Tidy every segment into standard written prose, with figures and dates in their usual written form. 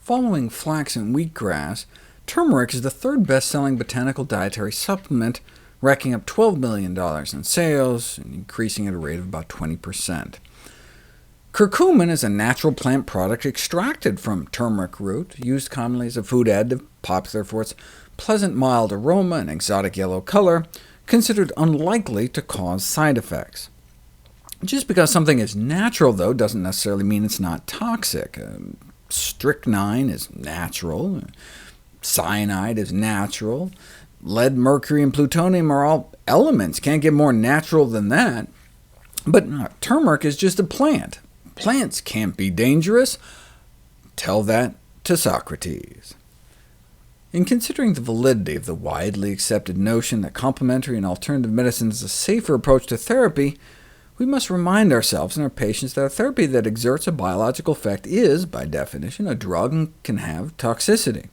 Following flax and wheatgrass, turmeric is the third best-selling botanical dietary supplement, racking up $12 million in sales and increasing at a rate of about 20%. Curcumin is a natural plant product extracted from turmeric root, used commonly as a food additive, popular for its pleasant mild aroma and exotic yellow color, considered unlikely to cause side effects. Just because something is natural, though, doesn't necessarily mean it's not toxic. Strychnine is natural, cyanide is natural, lead, mercury, and plutonium are all elements. Can't get more natural than that. But turmeric is just a plant. Plants can't be dangerous. Tell that to Socrates. In considering the validity of the widely accepted notion that complementary and alternative medicine is a safer approach to therapy, we must remind ourselves and our patients that a therapy that exerts a biological effect is, by definition, a drug and can have toxicity.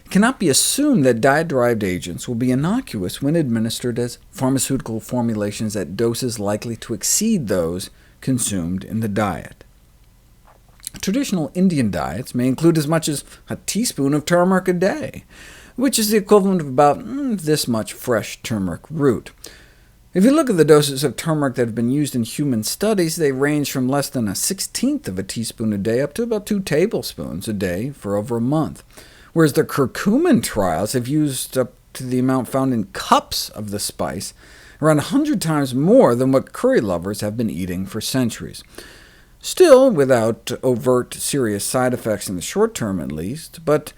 It cannot be assumed that diet-derived agents will be innocuous when administered as pharmaceutical formulations at doses likely to exceed those consumed in the diet. Traditional Indian diets may include as much as a teaspoon of turmeric a day, which is the equivalent of about this much fresh turmeric root. If you look at the doses of turmeric that have been used in human studies, they range from less than 1/16 of a teaspoon a day up to about 2 tablespoons a day for over a month, whereas the curcumin trials have used up to the amount found in cups of the spice, around 100 times more than what curry lovers have been eating for centuries. Still, without overt serious side effects in the short term at least, but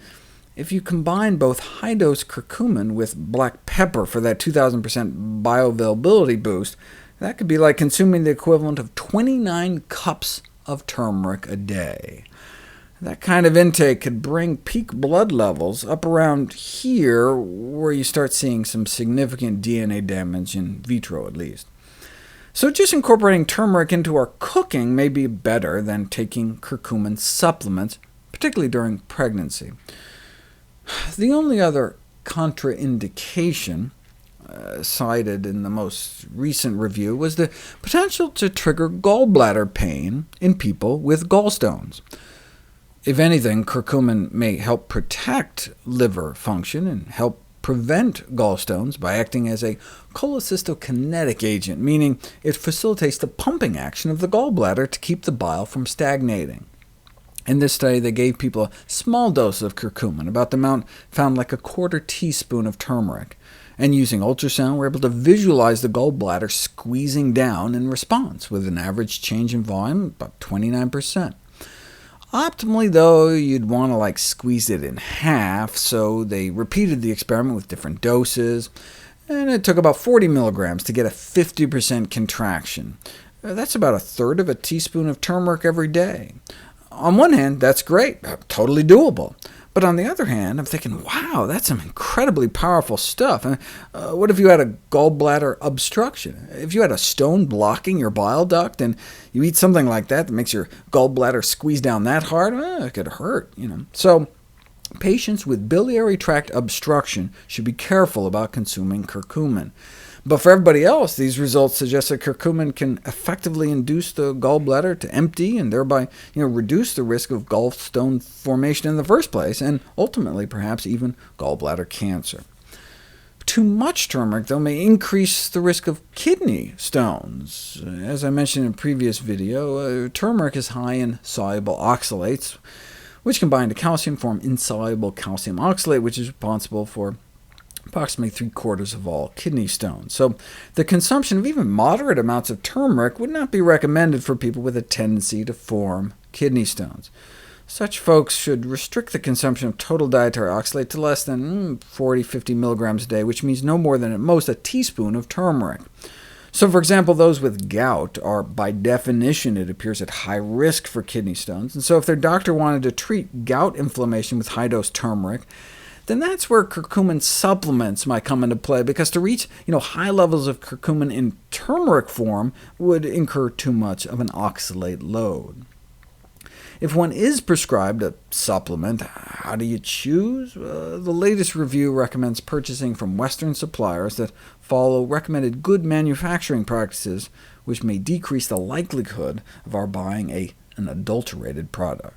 if you combine both high-dose curcumin with black pepper for that 2,000% bioavailability boost, that could be like consuming the equivalent of 29 cups of turmeric a day. That kind of intake could bring peak blood levels up around here, where you start seeing some significant DNA damage, in vitro at least. So just incorporating turmeric into our cooking may be better than taking curcumin supplements, particularly during pregnancy. The only other contraindication cited in the most recent review was the potential to trigger gallbladder pain in people with gallstones. If anything, curcumin may help protect liver function and help prevent gallstones by acting as a cholecystokinetic agent, meaning it facilitates the pumping action of the gallbladder to keep the bile from stagnating. In this study, they gave people a small dose of curcumin, about the amount found like a quarter teaspoon of turmeric, and using ultrasound, were able to visualize the gallbladder squeezing down in response, with an average change in volume about 29%. Optimally, though, you'd want to squeeze it in half, so they repeated the experiment with different doses, and it took about 40 milligrams to get a 50% contraction. That's about a third of a teaspoon of turmeric every day. On one hand, that's great, totally doable. But on the other hand, I'm thinking, wow, that's some incredibly powerful stuff. What if you had a gallbladder obstruction? If you had a stone blocking your bile duct, and you eat something like that makes your gallbladder squeeze down that hard, it could hurt. So patients with biliary tract obstruction should be careful about consuming curcumin. But for everybody else, these results suggest that curcumin can effectively induce the gallbladder to empty, and thereby reduce the risk of gallstone formation in the first place, and ultimately perhaps even gallbladder cancer. Too much turmeric, though, may increase the risk of kidney stones. As I mentioned in a previous video, turmeric is high in soluble oxalates, which combine to calcium form insoluble calcium oxalate, which is responsible for approximately 3/4 of all kidney stones. So the consumption of even moderate amounts of turmeric would not be recommended for people with a tendency to form kidney stones. Such folks should restrict the consumption of total dietary oxalate to less than 40–50 milligrams a day, which means no more than at most a teaspoon of turmeric. So for example, those with gout are, by definition, it appears, at high risk for kidney stones, and so if their doctor wanted to treat gout inflammation with high-dose turmeric, then that's where curcumin supplements might come into play, because to reach high levels of curcumin in turmeric form would incur too much of an oxalate load. If one is prescribed a supplement, how do you choose? The latest review recommends purchasing from Western suppliers that follow recommended good manufacturing practices, which may decrease the likelihood of our buying an adulterated product.